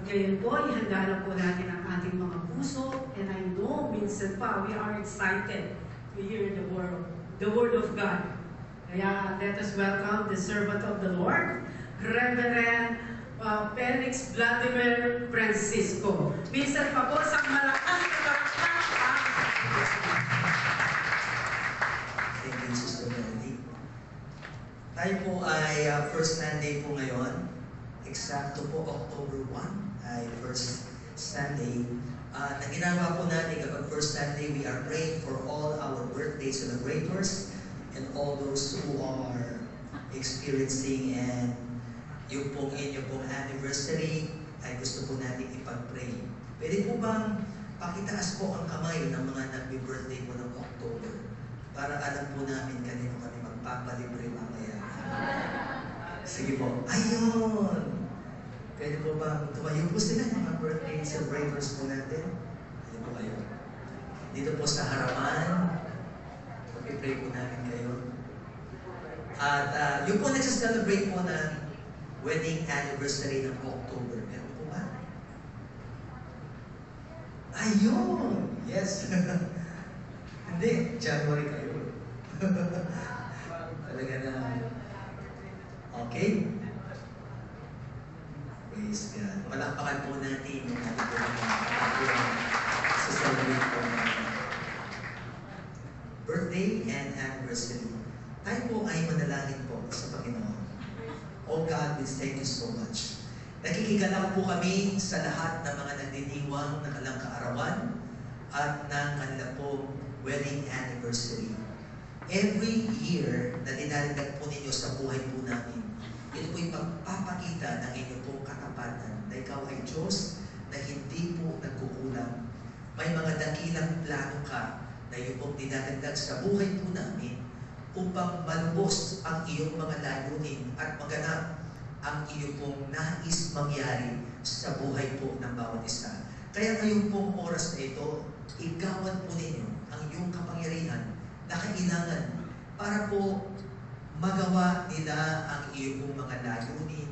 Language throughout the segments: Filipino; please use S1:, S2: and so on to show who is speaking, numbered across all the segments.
S1: Ngayon po, ihanda na po natin ang ating mga puso. And I know, minsan pa, we are excited to hear the word of God. Kaya let us welcome the servant of the Lord, Reverend Felix Vladimir Francisco. Minsan pa po sa malakas na kapatid.
S2: Thank you, Sister Melody. Tayo po ay First Sunday po ngayon. Eksakto po, October 1 ay First Sunday. Na ginawa po natin kapag First Sunday, we are praying for all our birthday celebrators and all those who are experiencing and yung pong inyo pong anniversary ay gusto po natin ipag-pray. Pwede po bang pakitaas po ang kamay ng mga nagbi-birthday po ng October para alam po namin kanino kami magpapalibre mamaya. Sige po. Ayun! Pwede po ba tumayo po sila ng mga birthday celebrators po natin? Pwede po kayo. Dito po sa harapan, pag-pray po namin kayo. At yung po nagsaselebrate po ng wedding anniversary ng October. Meron po ba? Ayun! Yes! Hindi, January kayo. Talaga na. Okay? Praise God. Palakpakan po natin yung ating po sa celebrate po birthday and anniversary. Tayo po ay manalangin po sa Panginoon. Oh God, we thank you so much. Nakikigalak po kami sa lahat ng mga nagdiniwang na kalang kaarawan at ng kanila po wedding anniversary. Every year na dinaragdag po ninyo sa buhay po namin, ito po yung magpapakita ng inyong pong katapatan na ikaw ay Diyos na hindi po nagkukulang. May mga dakilang plano ka na iyong pong dinaragdag sa buhay po namin upang malubos ang iyong mga layunin at maganap ang iyong pong nais mangyari sa buhay po ng bawat isa. Kaya ngayong pong oras na ito, igawan po ninyo ang iyong kapangyarihan na kailangan para po magawa nila ang iyong pong mga layunin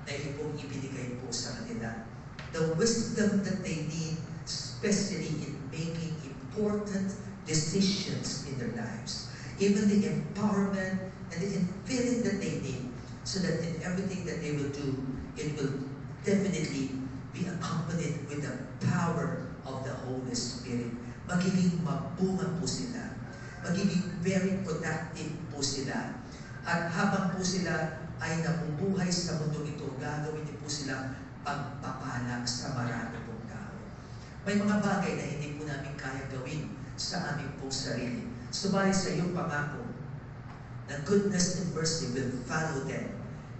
S2: na iyong pong ibinigay po sa kanila. The wisdom that they need, especially in making important decisions in their lives. Even the empowerment and the infilling that they need so that in everything that they will do, it will definitely be accompanied with the power of the Holy Spirit. Magiging mabunga po sila. Magiging very productive po sila. At habang po sila ay nabubuhay sa mundo ito, gagawin niyo po silang pagpapala sa marami pong tao. May mga bagay na hindi po namin kaya gawin sa aming pong sarili. Subalit sa iyong pangako, na goodness and mercy will follow them.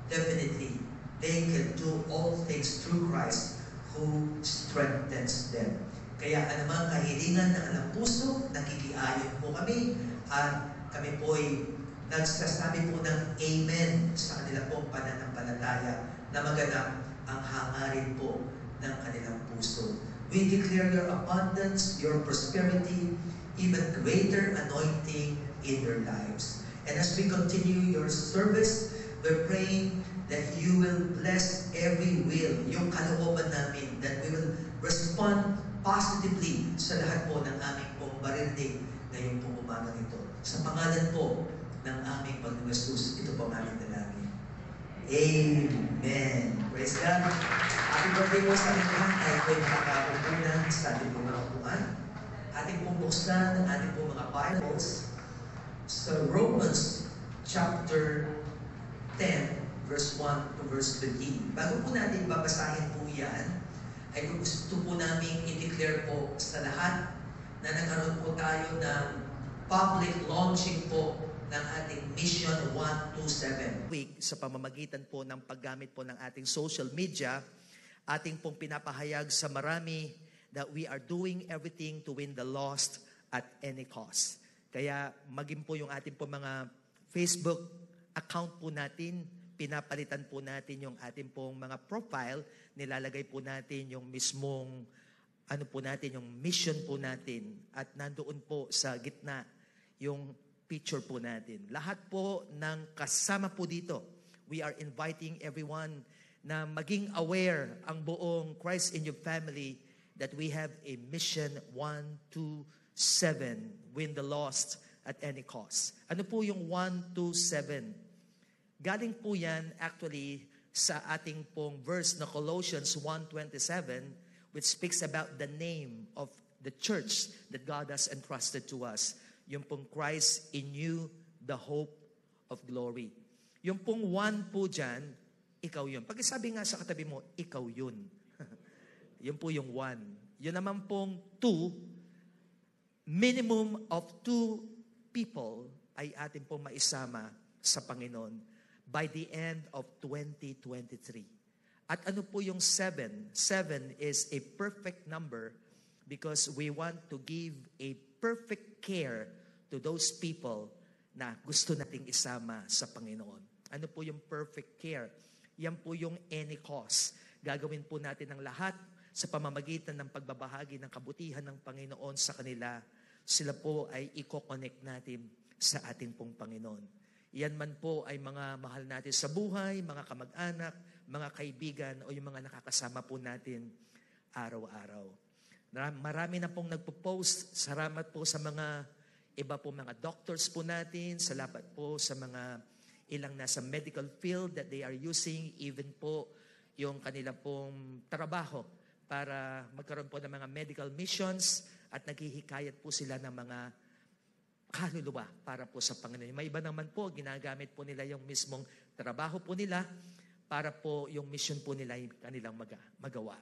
S2: Definitely, they can do all things through Christ who strengthens them. Kaya anumang kahilingan ng alang puso, nakikiayon po kami at kami po ay nagsasabi po ng Amen sa kanilang pong pananampalataya na maganap ang hangarin po ng kanilang puso. We declare your abundance, your prosperity, even greater anointing in their lives. And as we continue your service, we're praying that you will bless every will, yung kalooban namin, that we will respond positively sa lahat po ng aming pong marinig ngayong pong umagang ito. Sa pangalan po ng aming Panginoon Jesus, ito po ang aming dalangin. Amen. Praise God. Happy birthday po sa ating lahat. Tayo po ay makakakupunan sa ating pong mga upuan. Ating pong buksan ang ating pong mga Bibles sa Romans chapter 10 verse 1 to verse 15. Bago po natin babasahin po yan, ay gusto po namin i-declare po sa lahat na nagkaroon po tayo ng public launching po ng ating Mission 127. Week sa pamamagitan po ng paggamit po ng ating social media, ating pong pinapahayag sa marami that we are doing everything to win the lost at any cost. Kaya maging po yung ating po mga Facebook account po natin, pinapalitan po natin yung ating pong mga profile, nilalagay po natin yung mismong ano po natin, yung mission po natin at nandoon po sa gitna yung picture po natin. Lahat po ng kasama po dito, we are inviting everyone na maging aware ang buong Christ in Your family that we have a mission 127, win the lost at any cost. Ano po yung 127? Galing po yan actually sa ating pong verse na Colossians 1:27, which speaks about the name of the church that God has entrusted to us. Yung pong Christ in you, the hope of glory. Yung pong one po dyan, ikaw yun. Pag sabi nga sa katabi mo, ikaw yun. Yun po yung one. Yun naman pong two, minimum of two people ay atin pong maisama sa Panginoon by the end of 2023. At ano po yung 7? 7 is a perfect number because we want to give a perfect care to those people na gusto nating isama sa Panginoon. Ano po yung perfect care? Yan po yung any cause. Gagawin po natin ang lahat sa pamamagitan ng pagbabahagi ng kabutihan ng Panginoon sa kanila. Sila po ay i-connect natin sa ating pong Panginoon. Yan man po ay mga mahal natin sa buhay, mga kamag-anak, mga kaibigan, o yung mga nakakasama po natin araw-araw. Marami na pong nagpo-post. Salamat po sa mga iba po mga doctors po natin. Salamat po sa mga ilang nasa medical field that they are using, even po yung kanila pong trabaho para magkaroon po ng mga medical missions at naghihikayat po sila ng mga kaluluwa para po sa Panginoon. May iba naman po, ginagamit po nila yung mismong trabaho po nila para po yung mission po nila yung kanilang magawa.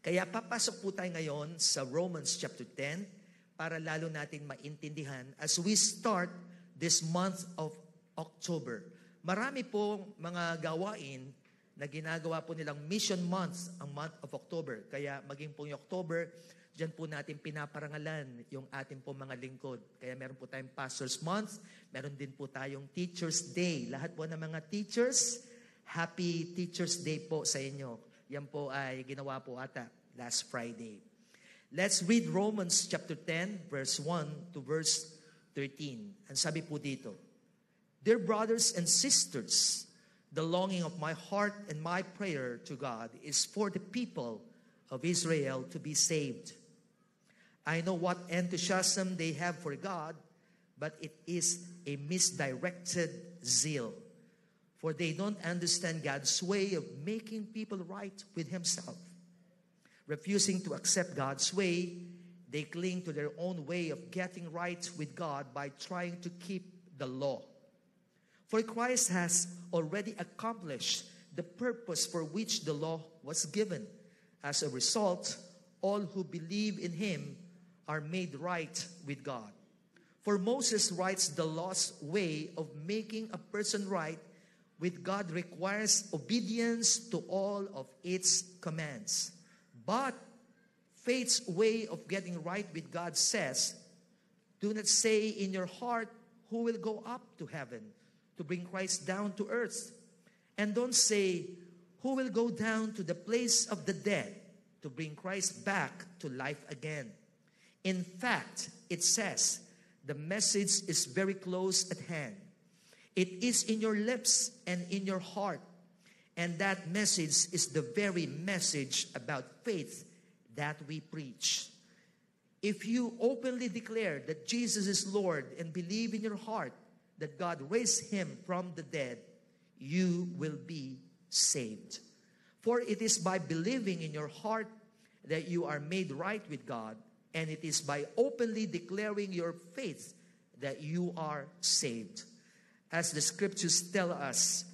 S2: Kaya papasok po tayo ngayon sa Romans chapter 10 para lalo natin maintindihan as we start this month of October. Marami pong mga gawain na ginagawa po nilang mission month, ang month of October. Kaya maging po yung October, dyan po natin pinaparangalan yung ating po mga lingkod. Kaya meron po tayong Pastor's Month, meron din po tayong Teacher's Day. Lahat po ng mga teachers, Happy Teacher's Day po sa inyo. Yan po ay ginawa po ata last Friday. Let's read Romans chapter 10, verse 1 to verse 13. Ang sabi po dito, Dear brothers and sisters, the longing of my heart and my prayer to God is for the people of Israel to be saved. I know what enthusiasm they have for God, but it is a misdirected zeal. For they don't understand God's way of making people right with Himself. Refusing to accept God's way, they cling to their own way of getting right with God by trying to keep the law. For Christ has already accomplished the purpose for which the law was given. As a result, all who believe in Him are made right with God. For Moses writes the law's way of making a person right with God requires obedience to all of its commands. But faith's way of getting right with God says, do not say in your heart, who will go up to heaven to bring Christ down to earth? And don't say, who will go down to the place of the dead to bring Christ back to life again? In fact, it says, the message is very close at hand. It is in your lips and in your heart. And that message is the very message about faith that we preach. If you openly declare that Jesus is Lord and believe in your heart that God raised Him from the dead, you will be saved. For it is by believing in your heart that you are made right with God, and it is by openly declaring your faith that you are saved. As the scriptures tell us,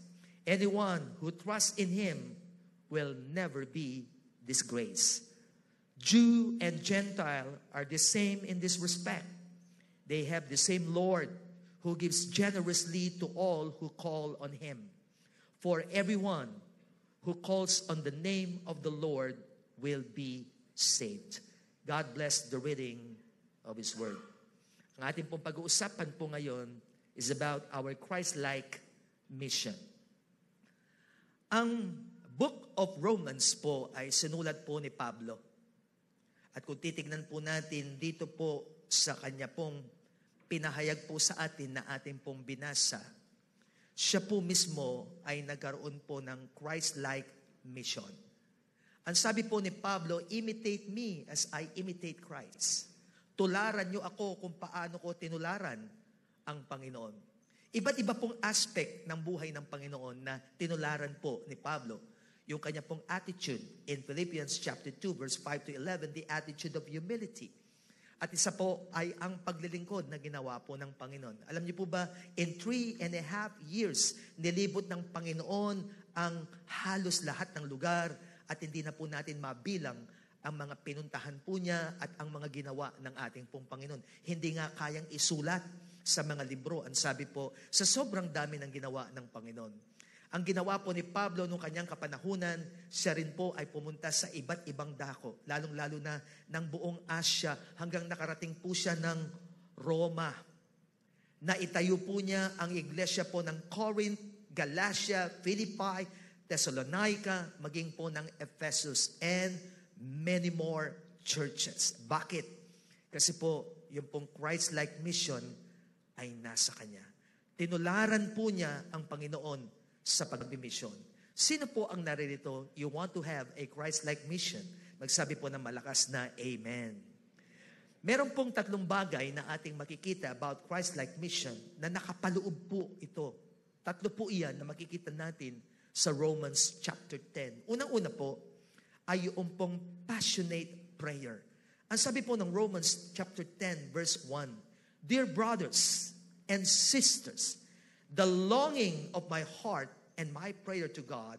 S2: anyone who trusts in Him will never be disgraced. Jew and Gentile are the same in this respect. They have the same Lord who gives generously to all who call on Him. For everyone who calls on the name of the Lord will be saved. God bless the reading of His Word. Ang ating pong pag-uusapan po ngayon is about our Christ-like mission. Ang Book of Romans po ay sinulat po ni Pablo. At kung titignan po natin dito po sa kanya pong pinahayag po sa atin na ating pong binasa, siya po mismo ay nagkaroon po ng Christ-like mission. Ang sabi po ni Pablo, imitate me as I imitate Christ. Tularan niyo ako kung paano ko tinularan ang Panginoon. Iba't iba pong aspect ng buhay ng Panginoon na tinularan po ni Pablo. Yung kanya pong attitude in Philippians chapter 2 verse 5 to 11, the attitude of humility. At isa po ay ang paglilingkod na ginawa po ng Panginoon. Alam niyo po ba, in 3.5 years, nilibot ng Panginoon ang halos lahat ng lugar at hindi na po natin mabilang ang mga pinuntahan po niya at ang mga ginawa ng ating pong Panginoon. Hindi nga kayang isulat sa mga libro. Ang sabi po, sa sobrang dami ng ginawa ng Panginoon. Ang ginawa po ni Pablo noong kanyang kapanahunan, siya rin po ay pumunta sa iba't ibang dako, lalong-lalo na ng buong Asya, hanggang nakarating po siya ng Roma. Naitayo po niya ang iglesia po ng Corinth, Galatia, Philippi, Thessalonica, maging po ng Ephesus, and many more churches. Bakit? Kasi po, yung pong Christ-like mission ay nasa kanya. Tinularan po niya ang Panginoon sa pagbimisyon. Sino po ang naririto? You want to have a Christ-like mission? Magsabi po ng malakas na Amen. Meron pong tatlong bagay na ating makikita about Christ-like mission na nakapaloob po ito. Tatlo po iyan na makikita natin sa Romans chapter 10. Unang-una po ay yung pong passionate prayer. Ang sabi po ng Romans chapter 10 verse 1, Dear brothers and sisters, the longing of my heart and my prayer to God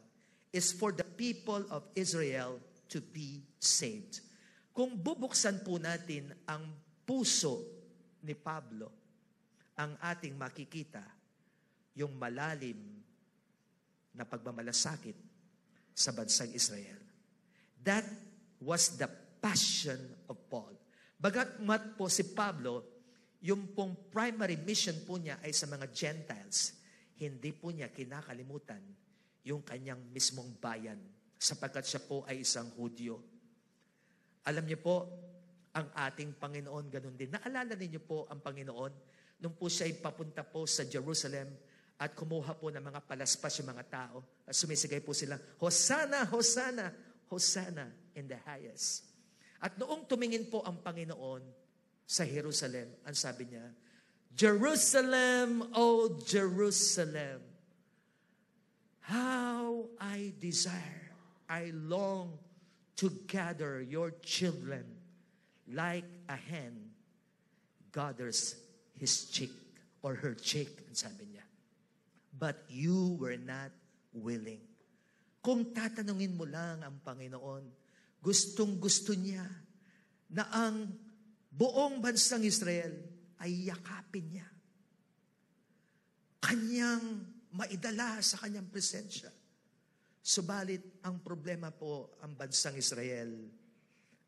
S2: is for the people of Israel to be saved. Kung bubuksan po natin ang puso ni Pablo, ang ating makikita yung malalim na pagmamalasakit sa bansang Israel. That was the passion of Paul. Bagatmat po si Pablo, yung pong primary mission po niya ay sa mga Gentiles, hindi po niya kinakalimutan yung kanyang mismong bayan sapagkat siya po ay isang Hudyo. Alam niyo po, ang ating Panginoon ganun din. Naalala niyo po ang Panginoon nung po siya ay papunta po sa Jerusalem at kumuha po ng mga palaspas yung mga tao at sumisigay po sila, Hosanna, Hosanna, Hosanna in the highest. At noong tumingin po ang Panginoon sa Jerusalem, ang sabi niya, Jerusalem, O Jerusalem, how I desire, I long to gather your children like a hen gathers his chick or her chick, ang sabi niya. But you were not willing. Kung tatanungin mo lang ang Panginoon, gustong-gusto niya na ang buong bansang Israel ay yakapin niya. Kanyang maidala sa kanyang presensya. Subalit, ang problema po, ang bansang Israel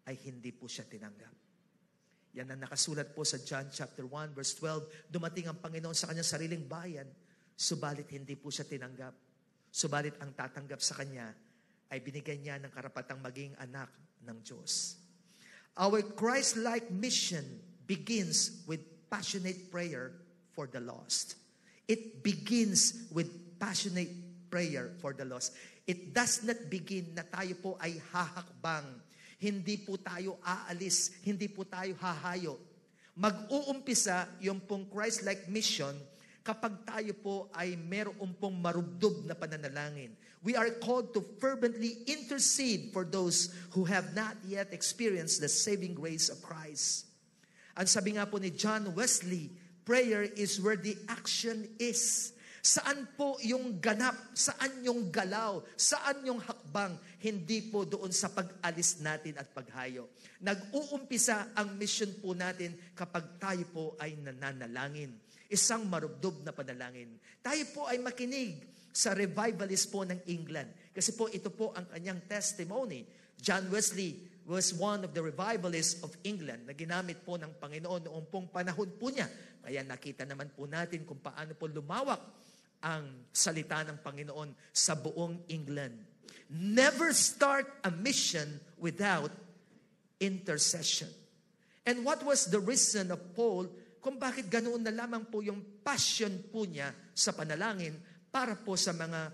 S2: ay hindi po siya tinanggap. Yan ang nakasulat po sa John chapter 1 verse 12. Dumating ang Panginoon sa kanyang sariling bayan, subalit hindi po siya tinanggap. Subalit ang tatanggap sa kanya ay binigyan niya ng karapatang maging anak ng Diyos. Our Christ-like mission begins with passionate prayer for the lost. It begins with passionate prayer for the lost. It does not begin na tayo po ay hahakbang. Hindi po tayo aalis. Hindi po tayo hahayo. Mag-uumpisa yung pong Christ-like mission kapag tayo po ay meron pong marubdob na pananalangin. We are called to fervently intercede for those who have not yet experienced the saving grace of Christ. Ang sabi nga po ni John Wesley, prayer is where the action is. Saan po yung ganap? Saan yung galaw? Saan yung hakbang? Hindi po doon sa pag-alis natin at paghayo. Nag-uumpisa ang mission po natin kapag tayo po ay nananalangin. Isang marubdob na panalangin. Tayo po ay makinig sa revivalist po ng England. Kasi po ito po ang kanyang testimony. John Wesley was one of the revivalists of England na ginamit po ng Panginoon noong pong panahon po niya. Kaya nakita naman po natin kung paano po lumawak ang salita ng Panginoon sa buong England. Never start a mission without intercession. And what was the reason of Paul kung bakit ganoon na lamang po yung passion po niya sa panalangin?
S3: para po sa mga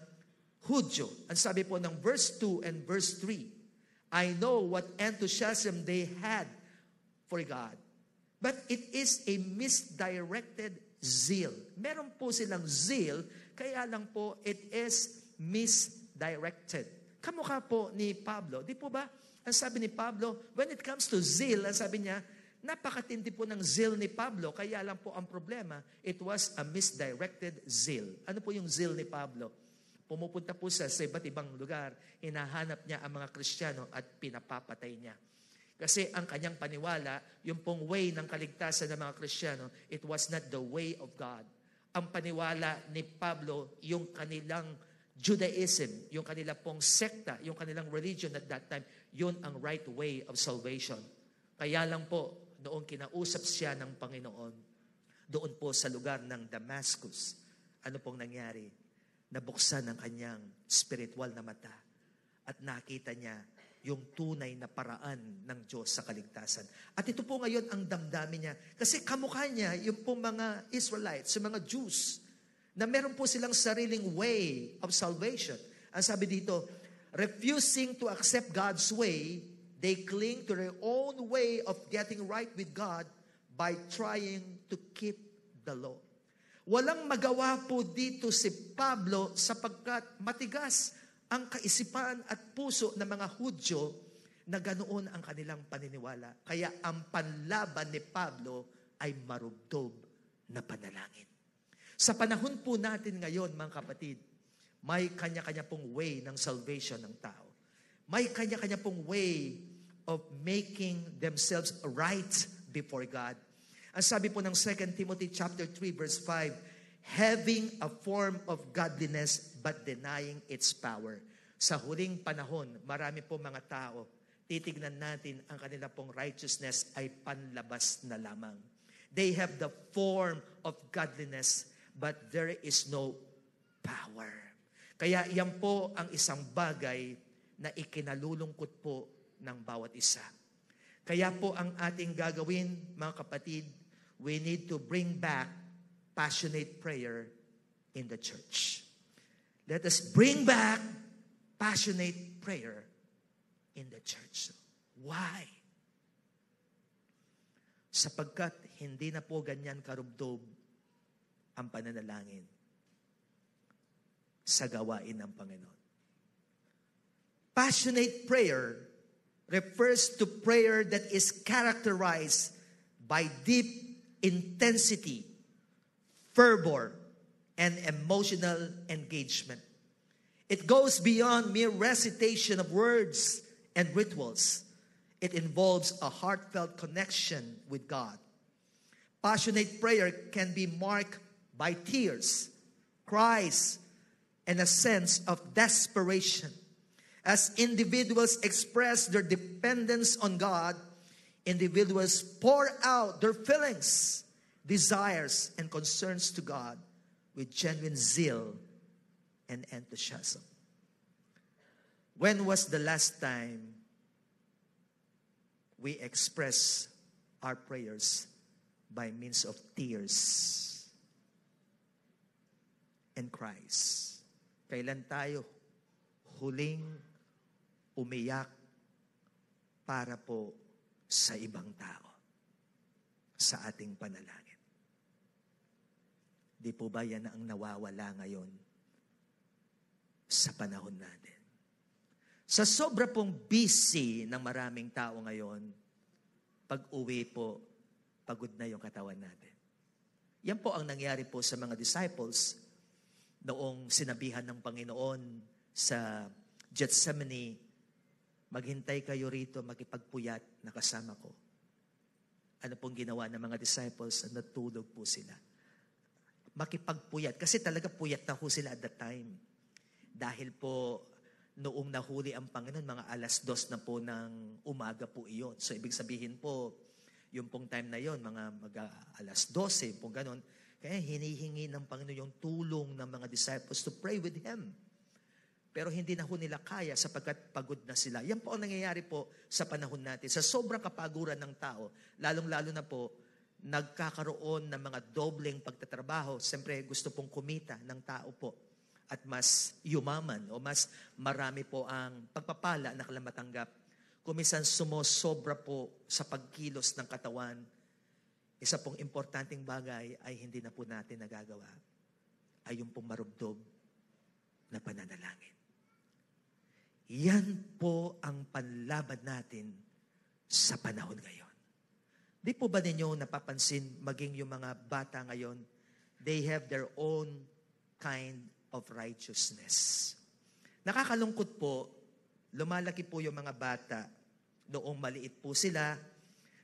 S3: Hudyo. Ang sabi po ng verse 2 and verse 3, I know what enthusiasm they had for God, but it is a misdirected zeal. Meron po silang zeal, kaya lang po it is misdirected. Kamukha po ni Pablo. Di po ba? Ang sabi ni Pablo, when it comes to zeal, ang sabi niya, napakatindi po ng zeal ni Pablo, kaya lang po ang problema, it was a misdirected zeal. Ano po yung zeal ni Pablo? Pumupunta po siya sa iba't ibang lugar, hinahanap niya ang mga Kristiyano at pinapapatay niya. Kasi ang kanyang paniwala, yung pong way ng kaligtasan ng mga Kristiyano, it was not the way of God. Ang paniwala ni Pablo, yung kanilang Judaism, yung kanila pong sekta, yung kanilang religion at that time, yun ang right way of salvation. Kaya lang po, noong kinausap siya ng Panginoon, doon po sa lugar ng Damascus, ano pong nangyari? Nabuksan ang kanyang spiritual na mata at nakita niya yung tunay na paraan ng Diyos sa kaligtasan. At ito po ngayon ang damdamin niya. Kasi kamukha niya yung pong mga Israelites, yung mga Jews, na meron po silang sariling way of salvation. Ang sabi dito, refusing to accept God's way, they cling to their own way of getting right with God by trying to keep the law. Walang magawa po dito si Pablo sapagkat matigas ang kaisipan at puso ng mga Hudyo na ganoon ang kanilang paniniwala. Kaya ang panlaban ni Pablo ay marubdob na panalangin. Sa panahon po natin ngayon, mga kapatid, may kanya-kanya pong way ng salvation ng tao. May kanya-kanya pong way of making themselves right before God. Ang sabi po ng 2 Timothy chapter 3 verse 5, having a form of godliness but denying its power. Sa huling panahon, marami po mga tao, titignan natin ang kanila pong righteousness ay panlabas na lamang. They have the form of godliness but there is no power. Kaya iyan po ang isang bagay na ikinalulungkot po ng bawat isa. Kaya po ang ating gagawin, mga kapatid, we need to bring back passionate prayer in the church. Let us bring back passionate prayer in the church. Why? Sapagkat hindi na po ganyan karubdob ang pananalangin sa gawain ng Panginoon. Passionate prayer refers to prayer that is characterized by deep intensity, fervor, and emotional engagement. It goes beyond mere recitation of words and rituals. It involves a heartfelt connection with God. Passionate prayer can be marked by tears, cries, and a sense of desperation. As individuals express their dependence on God, individuals pour out their feelings, desires, and concerns to God with genuine zeal and enthusiasm. When was the last time we express our prayers by means of tears and cries? Kailan tayo huling umiyak para po sa ibang tao sa ating panalangin? Di po ba yan ang nawawala ngayon sa panahon natin? Sa sobra pong busy ng maraming tao ngayon, pag-uwi po, pagod na yung katawan natin. Yan po ang nangyari po sa mga disciples noong sinabihan ng Panginoon sa Gethsemane, maghintay kayo rito, makipagpuyat na kasama ko. Ano pong ginawa ng mga disciples? Natulog po sila. Makipagpuyat. Kasi talaga puyat na po sila at that time. Dahil po, noong nahuli ang Panginoon, mga 2:00 na po ng umaga po iyon. So, ibig sabihin po, yung pong time na yon, mga 12:00, pong ganon. Kaya hinihingi ng Panginoon yung tulong ng mga disciples to pray with Him. Pero hindi na ho nila kaya sapagkat pagod na sila. Yan po ang nangyayari po sa panahon natin. Sa sobrang kapaguran ng tao, lalong-lalo na po, nagkakaroon ng mga dobleng pagtatrabaho. Siyempre, gusto pong kumita ng tao po. at mas yumaman o mas marami po ang pagpapala na kailangan matanggap. Kung minsan sumosobra po sa pagkilos ng katawan, isa pong importanteng bagay ay hindi na po natin nagagawa, ay yung pong marubdob na pananalangin. Yan po ang panlaban natin sa panahon ngayon. Di po ba ninyo napapansin, maging yung mga bata ngayon, they have their own kind of righteousness. Nakakalungkot po, lumalaki po yung mga bata. Noong maliit po sila,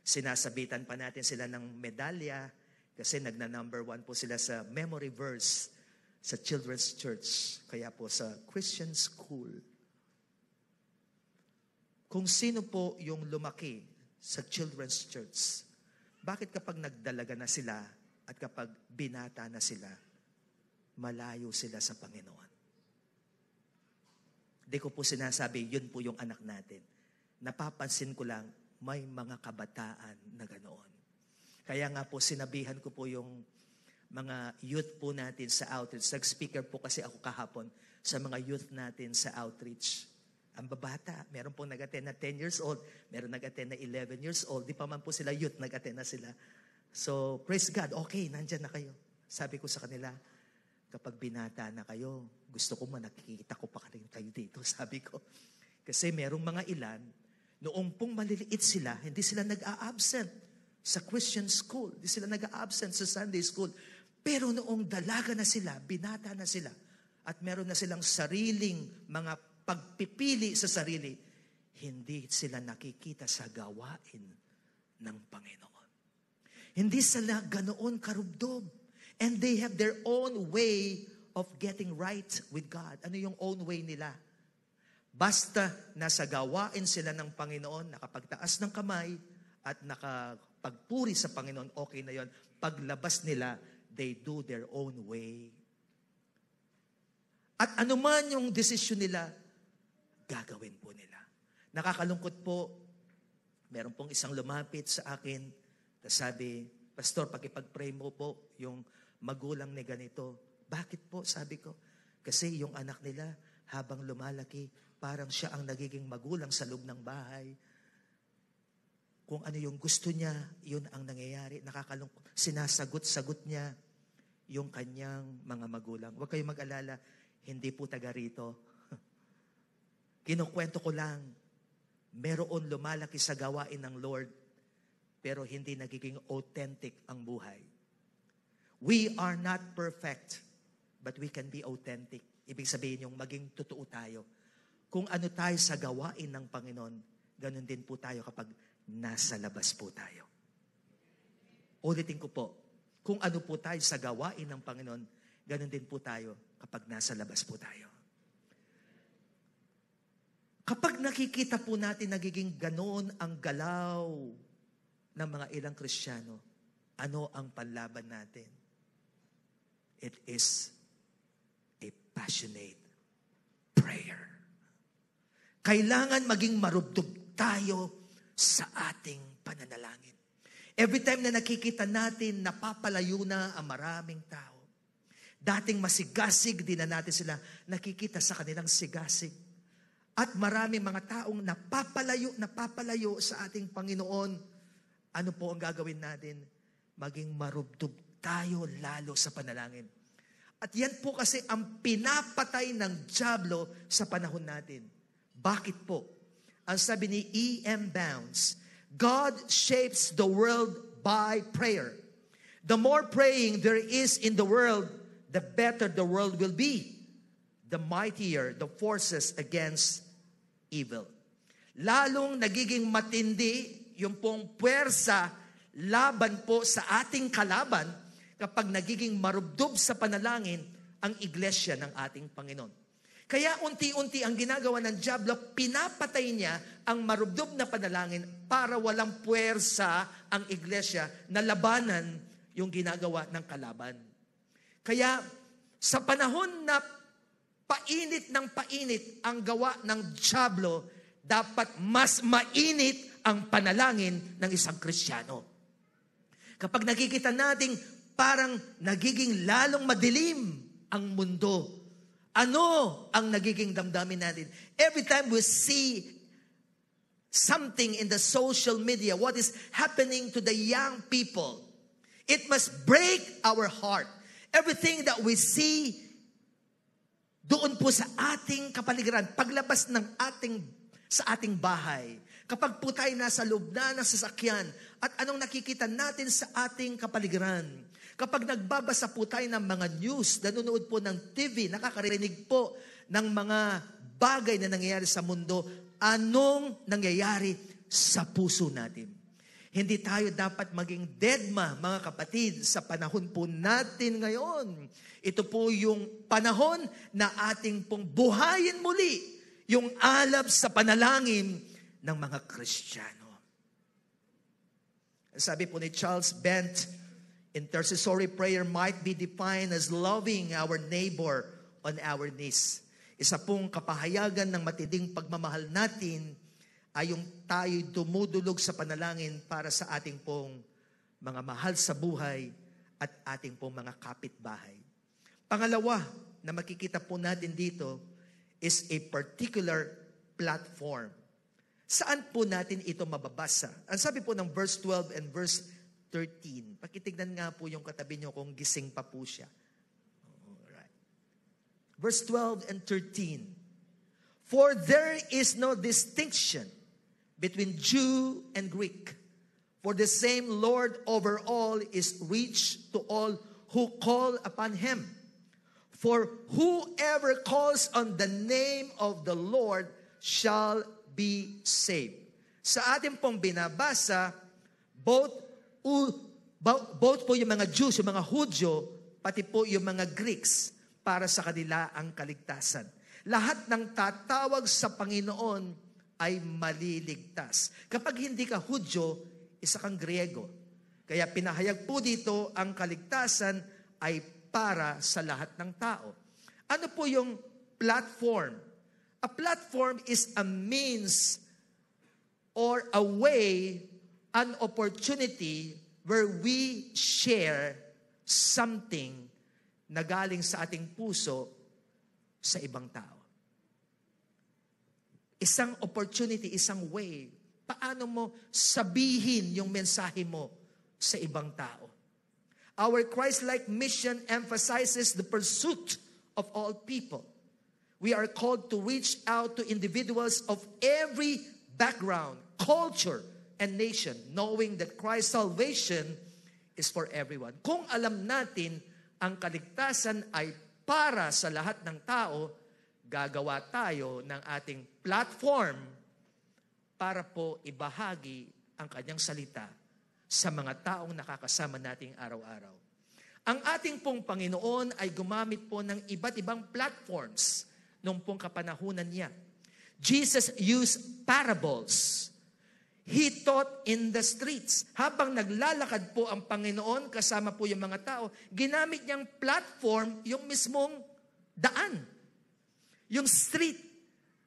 S3: sinasabitan pa natin sila ng medalya kasi nagna-number 1 po sila sa memory verse sa Children's Church, kaya po sa Christian School. Kung sino po yung lumaki sa Children's Church, bakit kapag nagdalaga na sila at kapag binata na sila, malayo sila sa Panginoon? Di ko po sinasabi, yun po yung anak natin. Napapansin ko lang, may mga kabataan na ganoon. Kaya nga po, sinabihan ko po yung mga youth po natin sa outreach. Nag-speaker po kasi ako kahapon sa mga youth natin sa outreach. Ang babata, meron pong nag-attend na 10 years old, meron nag-attend na 11 years old, di pa man po sila youth, nag-attend na sila. So, praise God, okay, nandyan na kayo. Sabi ko sa kanila, kapag binata na kayo, gusto ko nakikita ko pa rin kayo dito, sabi ko. Kasi merong mga ilan, noong pong maliliit sila, hindi sila nag-a-absent sa Christian school, hindi sila nag-a-absent sa Sunday school. Pero noong dalaga na sila, binata na sila, at meron na silang sariling mga pagpipili sa sarili, hindi sila nakikita sa gawain ng Panginoon. Hindi sila ganoon karubdob. And they have their own way of getting right with God. Ano yung own way nila? Basta nasa gawain sila ng Panginoon, nakapagtaas ng kamay at nakapagpuri sa Panginoon, okay na yon. Paglabas nila, they do their own way. At anuman yung desisyon nila, gagawin po nila. Nakakalungkot po, meron pong isang lumapit sa akin, na sabi, Pastor, pakipag-pray mo po yung magulang ni ganito. Bakit po? Sabi ko, kasi yung anak nila, habang lumalaki, parang siya ang nagiging magulang sa loob ng bahay. Kung ano yung gusto niya, yun ang nangyayari. Nakakalungkot. Sinasagot-sagot niya yung kanyang mga magulang. Huwag kayong mag-alala, hindi po taga rito. Kinukwento ko lang, meron lumalaki sa gawain ng Lord, pero hindi nagiging authentic ang buhay. We are not perfect, but we can be authentic. Ibig sabihin yung maging totoo tayo. Kung ano tayo sa gawain ng Panginoon, ganun din po tayo kapag nasa labas po tayo. Ulitin ko po, kung ano po tayo sa gawain ng Panginoon, ganun din po tayo kapag nasa labas po tayo. Kapag nakikita po natin nagiging ganoon ang galaw ng mga ilang Kristiyano, ano ang panlaban natin? It is a passionate prayer. Kailangan maging marubdob tayo sa ating pananalangin. Every time na nakikita natin, napapalayo na ang maraming tao. Dating masigasig, di na natin sila nakikita sa kanilang sigasig. At maraming mga taong napapalayo sa ating Panginoon. Ano po ang gagawin natin? Maging marubdob tayo lalo sa panalangin. At yan po kasi ang pinapatay ng dyablo sa panahon natin. Bakit po? Ang sabi ni E.M. Bounds, God shapes the world by prayer. The more praying there is in the world, the better the world will be. The mightier the forces against evil. Lalong nagiging matindi yung pong puwersa laban po sa ating kalaban kapag nagiging marubdob sa panalangin ang iglesia ng ating Panginoon. Kaya unti-unti ang ginagawa ng dyablo, pinapatay niya ang marubdob na panalangin para walang puwersa ang iglesia na labanan yung ginagawa ng kalaban. Kaya sa panahon na painit ng painit ang gawa ng dyablo, dapat mas mainit ang panalangin ng isang Kristiyano. Kapag nakikita nating parang nagiging lalong madilim ang mundo, Ano ang nagiging damdamin natin? Every time we see something in the social media, what is happening to the young people, it must break our heart. Everything that we see doon po sa ating kapaligiran, paglabas sa ating bahay, kapag po tayo nasa loob na ng sasakyan, at anong nakikita natin sa ating kapaligiran, kapag nagbabasa po tayo ng mga news, nanonood po ng TV, nakakarinig po ng mga bagay na nangyayari sa mundo, anong nangyayari sa puso natin? Hindi tayo dapat maging deadma, mga kapatid, sa panahon po natin ngayon. Ito po yung panahon na ating pong buhayin muli yung alab sa panalangin ng mga Kristiyano. Sabi po ni Charles Bent, intercessory prayer might be defined as loving our neighbor on our knees. Isa pong kapahayagan ng matinding pagmamahal natin ay yung tayo dumudulog sa panalangin para sa ating pong mga mahal sa buhay at ating pong mga kapitbahay. Pangalawa na makikita po natin dito is a particular platform. Saan po natin ito mababasa? Ang sabi po ng verse 12 and verse 13. Pakitignan nga po yung katabi nyo kung gising pa po siya. Alright. Verse 12 and 13. For there is no distinction between Jew and Greek. For the same Lord over all is rich to all who call upon Him. For whoever calls on the name of the Lord shall be saved. Sa ating pong binabasa, both po yung mga Jews, yung mga Hudyo, pati po yung mga Greeks, para sa kanila ang kaligtasan. Lahat ng tatawag sa Panginoon ay maliligtas. Kapag hindi ka Hudyo, isa kang Griego. Kaya pinahayag po dito, ang kaligtasan ay para sa lahat ng tao. Ano po yung platform? A platform is a means or a way, an opportunity where we share something na galing sa ating puso sa ibang tao. Isang opportunity, isang way. Paano mo sabihin yung mensahe mo sa ibang tao? Our Christ-like mission emphasizes the pursuit of all people. We are called to reach out to individuals of every background, culture, and nation, knowing that Christ's salvation is for everyone. Kung alam natin ang kaligtasan ay para sa lahat ng tao, gagawa tayo ng ating platform para po ibahagi ang kanyang salita sa mga taong nakakasama nating araw-araw. Ang ating pong Panginoon ay gumamit po ng iba't ibang platforms noong pong kapanahunan niya. Jesus used parables. He taught in the streets. Habang naglalakad po ang Panginoon, kasama po yung mga tao, ginamit niyang platform yung mismong daan. Yung street.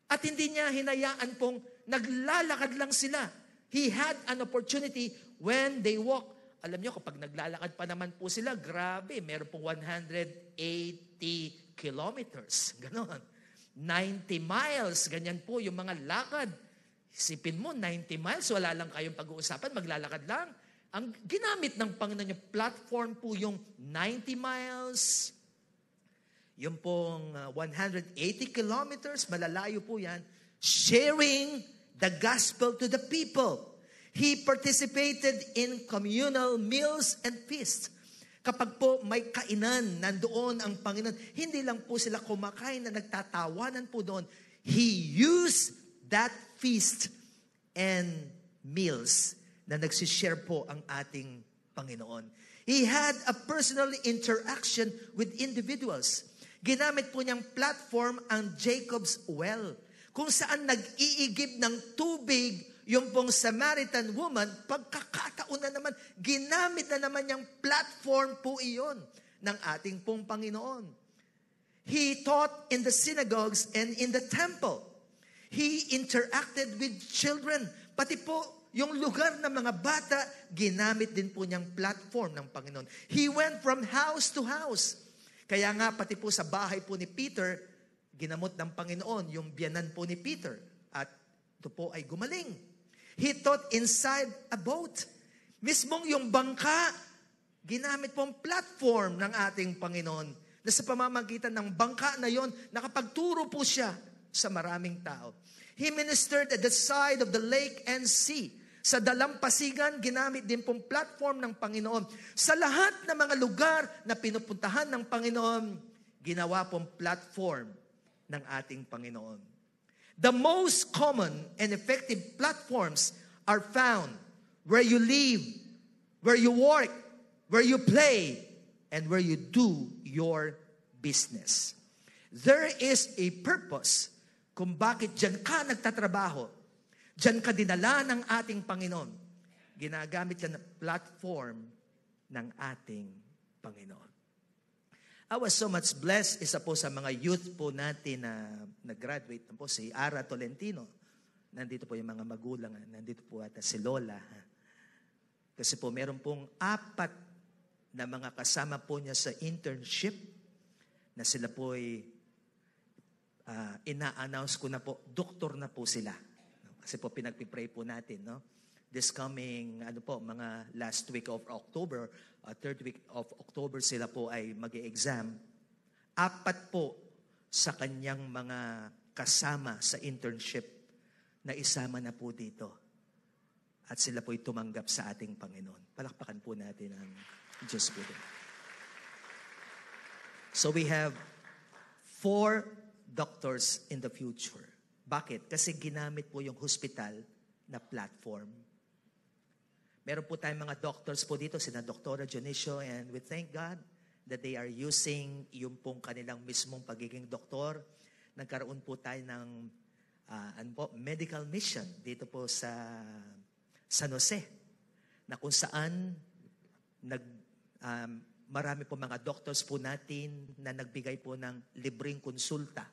S3: At hindi niya hinayaan pong naglalakad lang sila. He had an opportunity when they walk. Alam niyo, kapag naglalakad pa naman po sila, grabe, meron pong 180 kilometers. Ganon. 90 miles. Ganyan po yung mga lakad. Isipin mo, 90 miles, wala lang kayong pag-uusapan, maglalakad lang. Ang ginamit ng Panginoon yung platform po yung 90 miles, yung pong 180 kilometers, malalayo po yan, sharing the gospel to the people. He participated in communal meals and feasts. Kapag po may kainan, nandoon ang Panginoon, hindi lang po sila kumakain na nagtatawanan po doon. He used that feast and meals na nagsishare po ang ating Panginoon. He had a personal interaction with individuals. Ginamit po niyang platform ang Jacob's Well, kung saan nag-iigib ng tubig yung pong Samaritan woman, pagkakataon na naman, ginamit na naman niyang platform po iyon ng ating pong Panginoon. He taught in the synagogues and in the temple. He interacted with children. Pati po, yung lugar ng mga bata, ginamit din po niyang platform ng Panginoon. He went from house to house. Kaya nga, pati po sa bahay po ni Peter, ginamot ng Panginoon yung biyanan po ni Peter at ito po ay gumaling. He taught inside a boat. Mismong yung bangka, ginamit pong platform ng ating Panginoon na sa pamamagitan ng bangka na yon, nakapagturo po siya sa maraming tao. He ministered at the side of the lake and sea. Sa dalampasigan, ginamit din pong platform ng Panginoon. Sa lahat ng mga lugar na pinupuntahan ng Panginoon, ginawa pong platform ng ating Panginoon. The most common and effective platforms are found where you live, where you work, where you play, and where you do your business. There is a purpose kung bakit dyan ka nagtatrabaho. Diyan ka dinala ng ating Panginoon. Ginagamit yan na platform ng ating Panginoon. I was so much blessed, isa po sa mga youth po natin na nag-graduate na po, si Ara Tolentino. Nandito po yung mga magulang, nandito po ata si Lola. Kasi po meron pong 4 na mga kasama po niya sa internship na sila po ay ina-announce ko na po, doktor na po sila. Kasi po pinagpipray po natin, no? This coming, mga last week of October, third week of October, sila po ay mag-e-exam. 4 po sa kanyang mga kasama sa internship na isama na po dito. At sila po ay tumanggap sa ating Panginoon. Palakpakan po natin ang Diyos po din. So we have 4 doctors in the future. Bakit? Kasi ginamit po yung hospital na platform. Meron po tayong mga doctors po dito, sina Dr. Dionisio, and we thank God that they are using yung pong kanilang mismong pagiging doktor. Nagkaroon po tayo ng medical mission dito po sa San Jose, na kung saan marami po mga doctors po natin na nagbigay po ng libreng konsulta.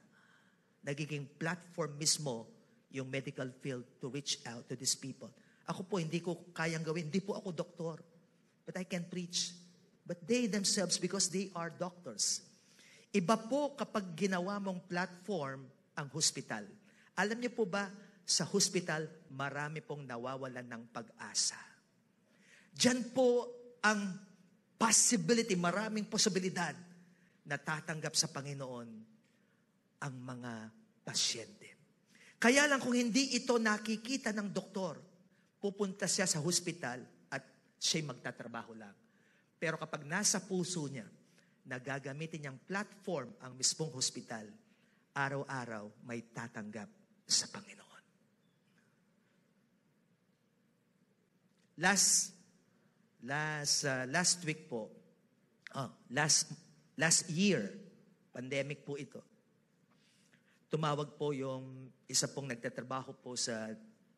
S3: Nagiging platform mismo yung medical field to reach out to these people. Ako po, hindi ko kayang gawin. Hindi po ako doktor. But I can preach. But they themselves, because they are doctors. Iba po kapag ginawa mong platform ang hospital. Alam niyo po ba, sa hospital, marami pong nawawalan ng pag-asa. Diyan po ang possibility, maraming posibilidad na tatanggap sa Panginoon ang mga pasyente. Kaya lang kung hindi ito nakikita ng doktor, pupunta siya sa hospital at siya'y magtatrabaho lang. Pero kapag nasa puso niya, nagagamitin niyang platform ang mismong hospital, araw-araw may tatanggap sa Panginoon. Last week po, last year, pandemic po ito, tumawag po yung isa pong nagtatrabaho po sa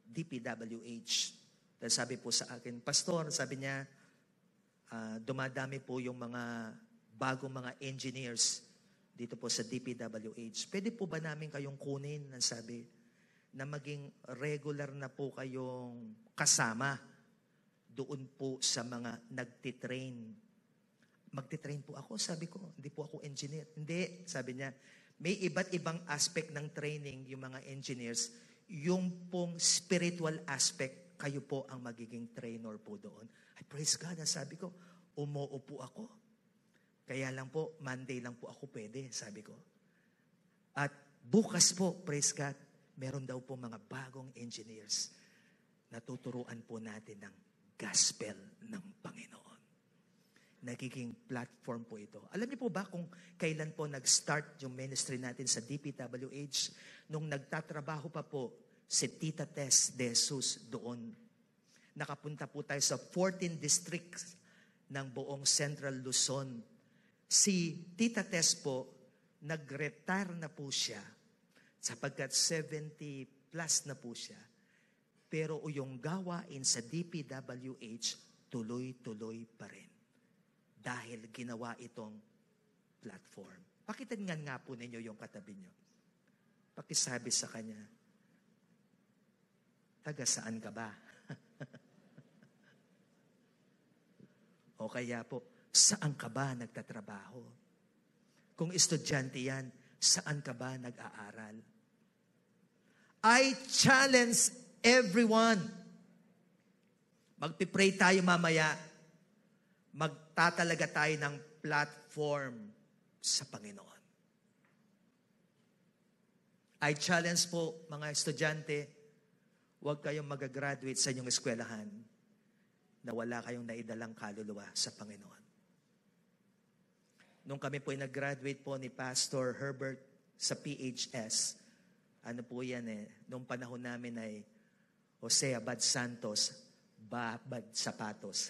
S3: DPWH. Dahil sabi po sa akin, Pastor, sabi niya, dumadami po yung mga bagong mga engineers dito po sa DPWH. Pwede po ba namin kayong kunin, ang sabi, na maging regular na po kayong kasama doon po sa mga nagtitrain. Magtitrain po ako, sabi ko, hindi po ako engineer. Hindi, sabi niya, may iba't ibang aspect ng training yung mga engineers. Yung pong spiritual aspect, kayo po ang magiging trainer po doon. Ay, praise God, sabi ko, umuupo ako. Kaya lang po, Monday lang po ako pwede, sabi ko. At bukas po, praise God, meron daw po mga bagong engineers na tuturuan po natin ng gospel ng Panginoon. Nagiging platform po ito. Alam niyo po ba kung kailan po nag-start yung ministry natin sa DPWH? Nung nagtatrabaho pa po si Tita Tess de Jesus doon. Nakapunta po tayo sa 14 districts ng buong Central Luzon. Si Tita Tess po, nag-retire na po siya sapagkat 70 plus na po siya. Pero yung gawain sa DPWH, tuloy-tuloy pa rin. Dahil ginawa itong platform. Pakinggan nga po ninyo yung katabi nyo. Pakisabi sa kanya, taga saan ka ba? O kaya po, saan ka ba nagtatrabaho? Kung estudyante yan, Saan ka ba nag-aaral? I challenge everyone. Magpipray tayo mamaya. Magtatalaga tayo ng platform sa Panginoon. I challenge po mga estudyante, huwag kayong mag-graduate sa inyong eskwelahan na wala kayong naidalang kaluluwa sa Panginoon. Nung kami po ay nag-graduate po ni Pastor Herbert sa PHS, ano po yan nung panahon namin ay Jose Abad Santos, Babad Sapatos.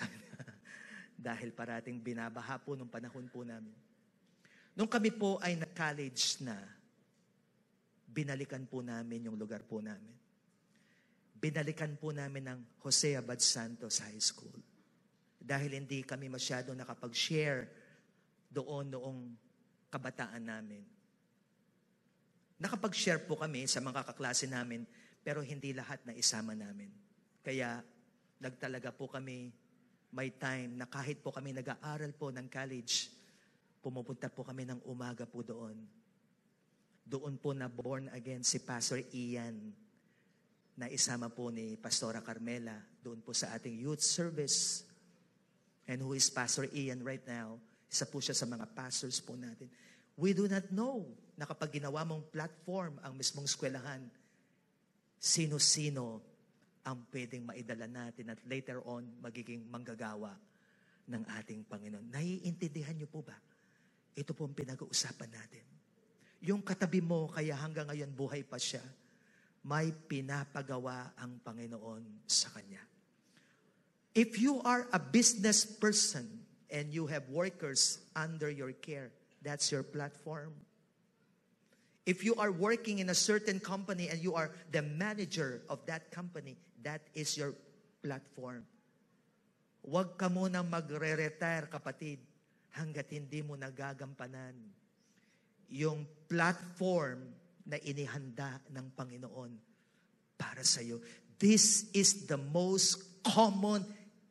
S3: Dahil parating binabaha po nung panahon po namin. Nung kami po ay na-college na, binalikan po namin yung lugar po namin. Binalikan po namin ng Jose Abad Santos High School. Dahil hindi kami masyado nakapag-share doon noong kabataan namin. Nakapag-share po kami sa mga kaklase namin, pero hindi lahat na isama namin. Kaya nagtalaga po kami, may time na kahit po kami nag-aaral po ng college, pumupunta po kami ng umaga po doon. Doon po na born again si Pastor Ian, na isama po ni Pastora Carmela, doon po sa ating youth service. And who is Pastor Ian right now? Isa po siya sa mga pastors po natin. We do not know na kapag ginawa mong platform ang mismong eskwelahan, sino-sino ang pwedeng maidala natin at later on magiging manggagawa ng ating Panginoon. Naiintindihan niyo po ba? Ito po ang pinag-uusapan natin. Yung katabi mo, kaya hanggang ngayon buhay pa siya, may pinapagawa ang Panginoon sa kanya. If you are a business person and you have workers under your care, that's your platform. If you are working in a certain company and you are the manager of that company, that is your platform. Huwag ka munang magre-retire, kapatid, hanggat hindi mo nagagampanan yung platform na inihanda ng Panginoon para sa iyo. This is the most common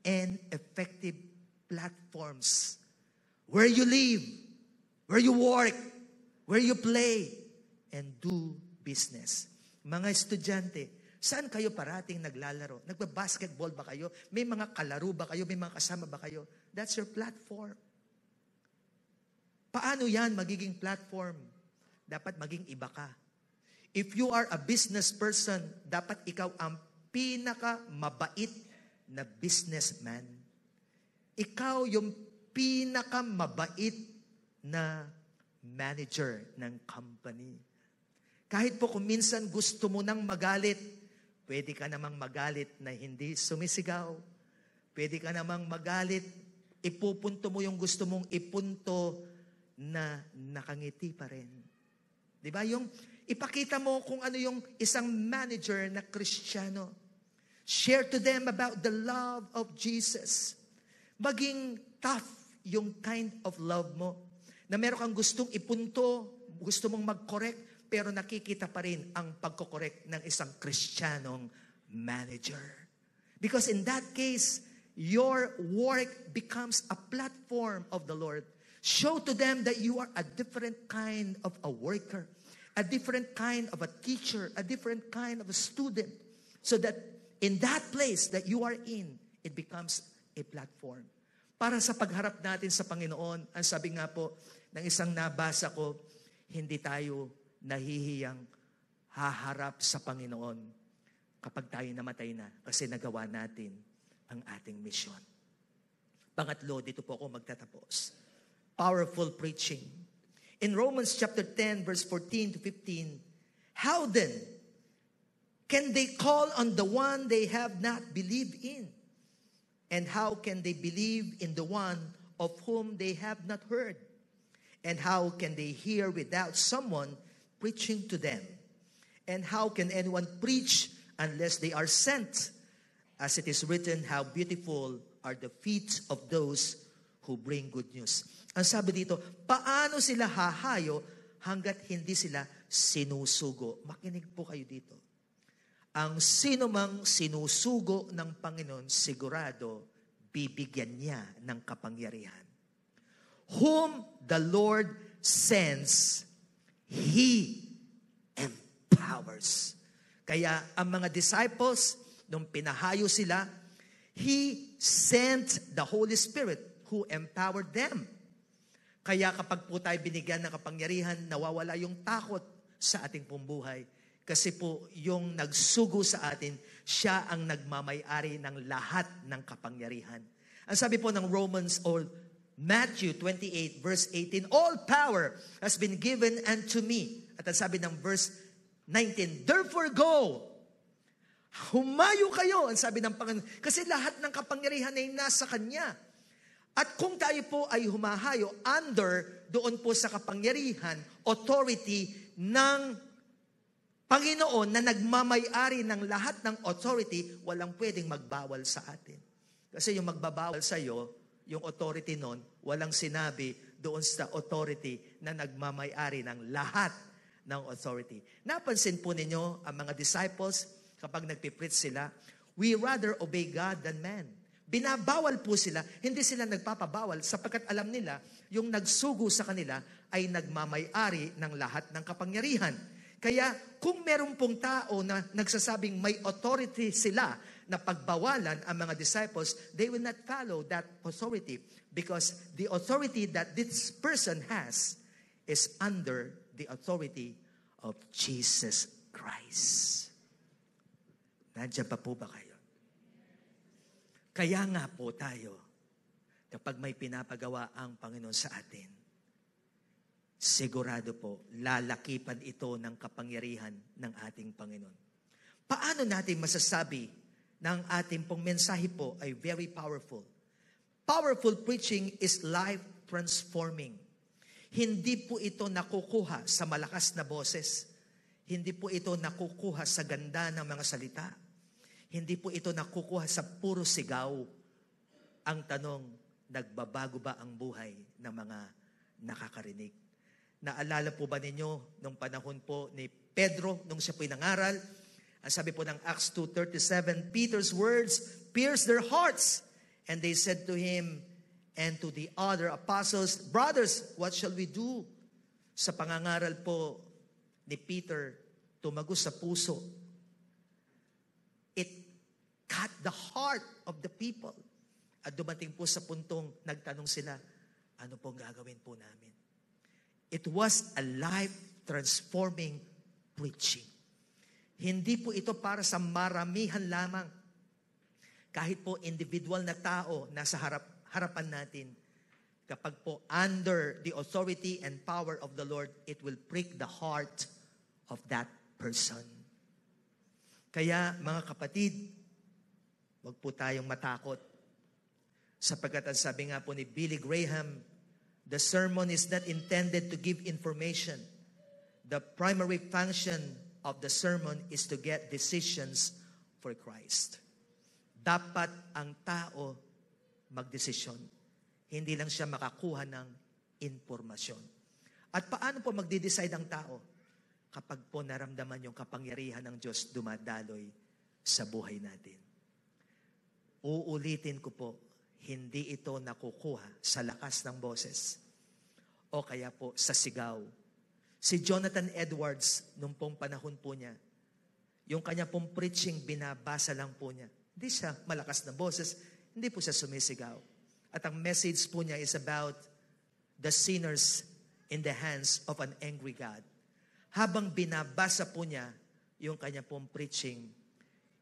S3: and effective platforms. Where you live, where you work, where you play, and do business. Mga estudyante, saan kayo parating naglalaro? Nagba-basketball ba kayo? May mga kalaro ba kayo? May mga kasama ba kayo? That's your platform. Paano yan magiging platform? Dapat maging iba ka. If you are a business person, dapat ikaw ang pinaka-mabait na businessman. Ikaw yung pinaka-mabait na manager ng company. Kahit po kung minsan gusto mo nang magalit, pwede ka namang magalit na hindi sumisigaw. Pwede ka namang magalit, ipupunto mo yung gusto mong ipunto na nakangiti pa rin. Diba? Yung ipakita mo kung ano yung isang manager na Kristiyano. Share to them about the love of Jesus. Maging tough yung kind of love mo. Na meron kang gustong ipunto, gusto mong mag-correct, pero nakikita pa rin ang pagko-correct ng isang Kristiyanong manager. Because in that case, your work becomes a platform of the Lord. Show to them that you are a different kind of a worker, a different kind of a teacher, a different kind of a student, so that in that place that you are in, it becomes a platform. Para sa pagharap natin sa Panginoon, ang sabi nga po ng isang nabasa ko, hindi tayo nahihiyang haharap sa Panginoon kapag tayo namatay na kasi nagawa natin ang ating misyon. Pangatlo, dito po ako magtatapos. Powerful preaching. In Romans chapter 10, verse 14 to 15, how then can they call on the one they have not believed in? And how can they believe in the one of whom they have not heard? And how can they hear without someone preaching to them? And how can anyone preach unless they are sent? As it is written, how beautiful are the feet of those who bring good news. Ang sabi dito, paano sila hahayo hanggat hindi sila sinusugo? Makinig po kayo dito. Ang sino mang sinusugo ng Panginoon, sigurado, bibigyan niya ng kapangyarihan. Whom the Lord sends, He empowers. Kaya ang mga disciples, nung pinahayo sila, He sent the Holy Spirit who empowered them. Kaya kapag po tayo binigyan ng kapangyarihan, nawawala yung takot sa ating pong buhay. Kasi po yung nagsugo sa atin, siya ang nagmamay-ari ng lahat ng kapangyarihan. Ang sabi po ng Romans or Matthew 28 verse 18, all power has been given unto me. At ang sabi ng verse 19, therefore go. Humayo kayo, ang sabi ng Panginoon. Kasi lahat ng kapangyarihan ay nasa Kanya. At kung tayo po ay humahayo under doon po sa kapangyarihan, authority ng Panginoon na nagmamay-ari ng lahat ng authority, walang pwedeng magbawal sa atin. Kasi yung magbabawal sa iyo, yung authority nun, walang sinabi doon sa authority na nagmamay-ari ng lahat ng authority. Napansin po ninyo ang mga disciples, kapag nagpipreach sila, we rather obey God than man. Binabawal po sila, hindi sila nagpapabawal sapagkat alam nila, yung nagsugo sa kanila ay nagmamay-ari ng lahat ng kapangyarihan. Kaya kung meron pong tao na nagsasabing may authority sila na pagbawalan ang mga disciples, they will not follow that authority because the authority that this person has is under the authority of Jesus Christ. Nandiyan pa po ba kayo? Kaya nga po tayo, kapag may pinapagawa ang Panginoon sa atin, sigurado po, lalakipan ito ng kapangyarihan ng ating Panginoon. Paano natin masasabi na ang ating pong mensahe po ay very powerful? Powerful preaching is life-transforming. Hindi po ito nakukuha sa malakas na boses. Hindi po ito nakukuha sa ganda ng mga salita. Hindi po ito nakukuha sa puro sigaw. Ang tanong, nagbabago ba ang buhay ng mga nakakarinig? Naalala po ba ninyo nung panahon po ni Pedro, nung siya po'y nangaral? Ang sabi po ng Acts 2:37, Peter's words pierced their hearts. And they said to him and to the other apostles, brothers, what shall we do? Sa pangangaral po ni Peter, tumagos sa puso. It cut the heart of the people. At dumating po sa puntong nagtanong sila, ano pong gagawin po namin? It was a life-transforming preaching. Hindi po ito para sa maramihan lamang. Kahit po individual na tao nasa harapan natin, kapag po under the authority and power of the Lord, it will prick the heart of that person. Kaya mga kapatid, wag po tayong matakot. Sapagkat ang sabi nga po ni Billy Graham, the sermon is not intended to give information. The primary function of the sermon is to get decisions for Christ. Dapat ang tao magdesisyon. Hindi lang siya makakuha ng impormasyon. At paano po magde-decide ang tao? Kapag po naramdaman yung kapangyarihan ng Diyos dumadaloy sa buhay natin. Uulitin ko po, hindi ito nakukuha sa lakas ng boses o kaya po sa sigaw. Si Jonathan Edwards, nung pong panahon po niya, yung kanya pong preaching, binabasa lang po niya. Hindi siya malakas na boses, hindi po siya sumisigaw. At ang message po niya is about the sinners in the hands of an angry God. Habang binabasa po niya yung kanya pong preaching,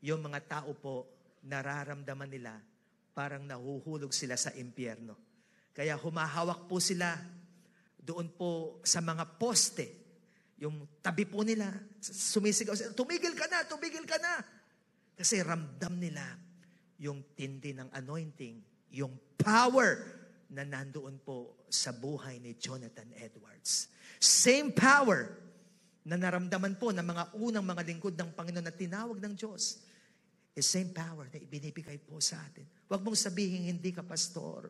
S3: yung mga tao po, nararamdaman nila parang nahuhulog sila sa impyerno. Kaya humahawak po sila doon po sa mga poste. Yung tabi po nila, sumisigaw sila, tumigil ka na, tumigil ka na. Kasi ramdam nila yung tindi ng anointing, yung power na nandoon po sa buhay ni Jonathan Edwards. Same power na naramdaman po ng mga unang mga lingkod ng Panginoon na tinawag ng Diyos. The same power na ibinibigay po sa atin. Huwag mong sabihin, hindi ka pastor.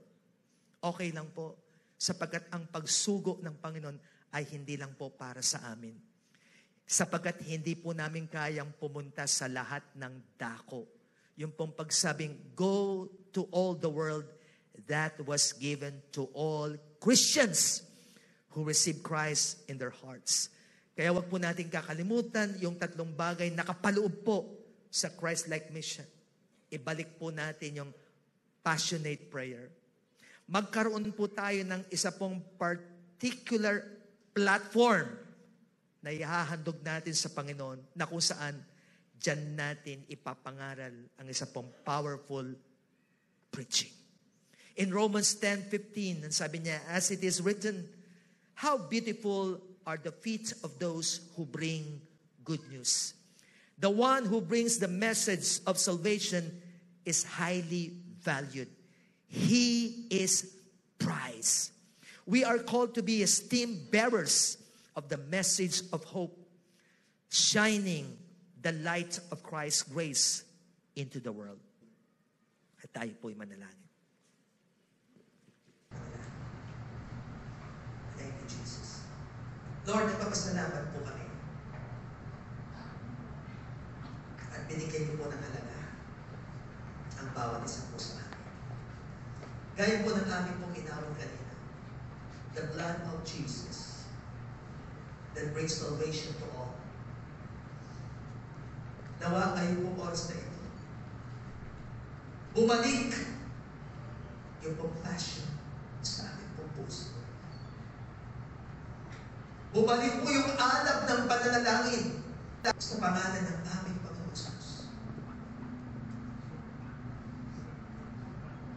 S3: Okay lang po. Sapagkat ang pagsugo ng Panginoon ay hindi lang po para sa amin. Sapagkat hindi po namin kayang pumunta sa lahat ng dako. Yung pong pagsabing, go to all the world, that was given to all Christians who receive Christ in their hearts. Kaya wag po natin kakalimutan yung tatlong bagay na kapaloob po sa Christ-like mission. Ibalik po natin yung passionate prayer. Magkaroon po tayo ng isa pong particular platform na ihahandog natin sa Panginoon na kung saan dyan natin ipapangaral ang isa pong powerful preaching. In Romans 10:15, ang sabi niya, as it is written, how beautiful are the feet of those who bring good news. The one who brings the message of salvation is highly valued. He is prized. We are called to be esteemed bearers of the message of hope, shining the light of Christ's grace into the world. At tayo po'y manalangin.
S2: Thank you, Jesus. Lord, nagpapasalamat po kami. At binigay niyo po ng halaga ang bawat isa po sa amin. Gaya po ng aming pong inawin kanina, the blood of Jesus that brings salvation to all. Nawa kayo po oras na ito. Bumalik yung compassion sa aming pong puso. Bumalik po yung alab ng pananalangin sa pangalan ng aming Panginoon Jesus.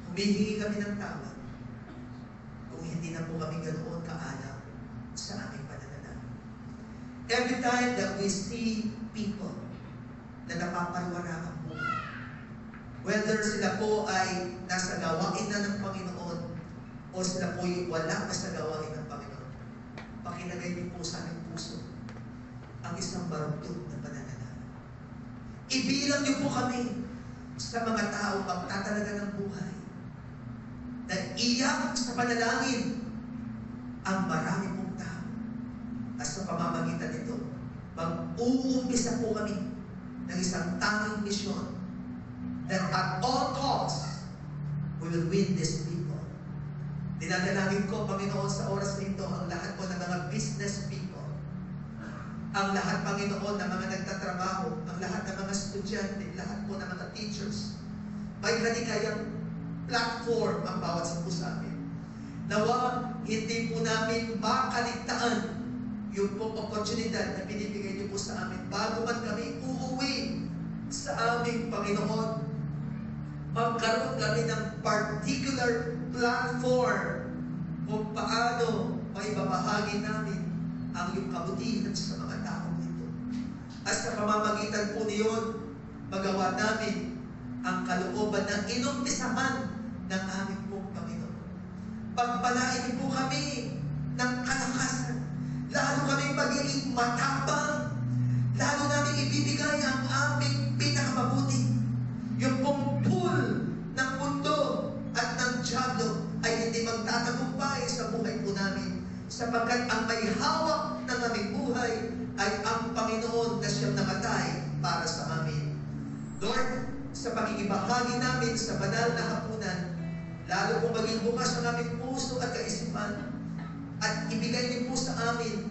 S2: Humihingi kami ng tawad kung hindi na po kami ganoon kaalab sa aming pananalangin. Every time that we see people na napapariwara ang buhay, whether sila po ay nasa gawain na ng Panginoon o sila po ay wala pa sa gawain ng Panginoon, pakinagay niyo po sa aming puso ang isang barugtong na pananalangin. Ibilang niyo po kami sa mga tao magtatalaga ng buhay na iyak sa panalangin ang marami pong tao. At sa pamamagitan nito, mag-uumpisa po kami ng isang tanging misyon that at all costs, we will win these people. Dinadalangin ko, Panginoon, sa oras nito, ang lahat po ng mga business people, ang lahat, Panginoon, ng mga nagtatrabaho, ang lahat ng mga estudyante, lahat po ng mga teachers, may kanikayang platform ang bawat sa po sa amin. Nawa, hindi po namin makaligtaan yung pong oportunidad na binibigay niyo po sa amin bago man kami uuwi sa aming Panginoon. Magkaroon kami ng particular platform kung paano maibabahagi namin ang iyong kabutihan sa mga taong ito. At sa pamamagitan po niyon, magawa namin ang kalooban ng inumpisahan ng aming pong Panginoon. Pagpalain niyo po kami ng kalakasan, lalo kami magiging matapang, lalo namin ibibigay ang aming pinakamabuti. Yung pong pool ng mundo at ng dyablo ay hindi magtatagumpay sa buhay po namin, sapagkat ang may hawak ng aming buhay ay ang Panginoon na siyang namatay para sa amin. Lord, sa pagkikibahagi namin sa banal na hapunan, lalo kong maging bukas ang aming puso at kaisipan, at ibigay niyo po sa amin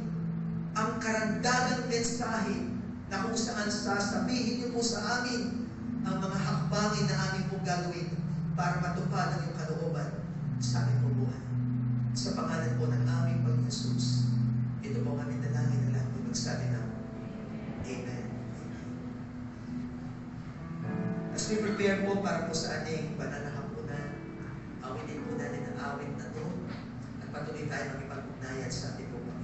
S2: ang karandagang mensahe na kung saan sasabihin niyo po sa amin ang mga hakbangin na aming pong gagawin para matupad ang iyong kalooban sa aming pong buhay. Sa pangalan po ng aming Panginoon Jesus, ito po kami dalangin na lahat po magsabi na Amen. As we prepare po para po sa ating banal na hapunan, awitin po natin ang awit na ito at patuloy tayo makipag-ugnayan sa ating pong Panginoon.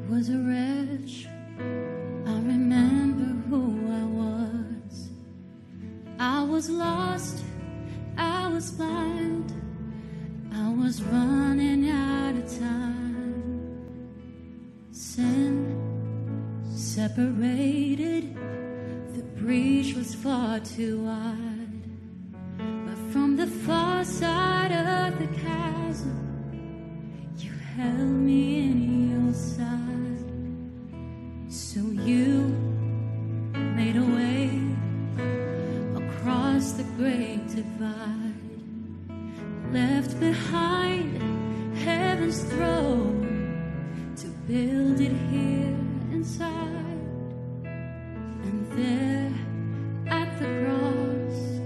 S4: Was a wretch. I remember who I was. I was lost. I was blind. I was running out of time. Sin separated. The breach was far too wide. But from the far side of the chasm, you held me in your side. So you made a way across the great divide, left behind heaven's throne to build it here inside. And there at the cross,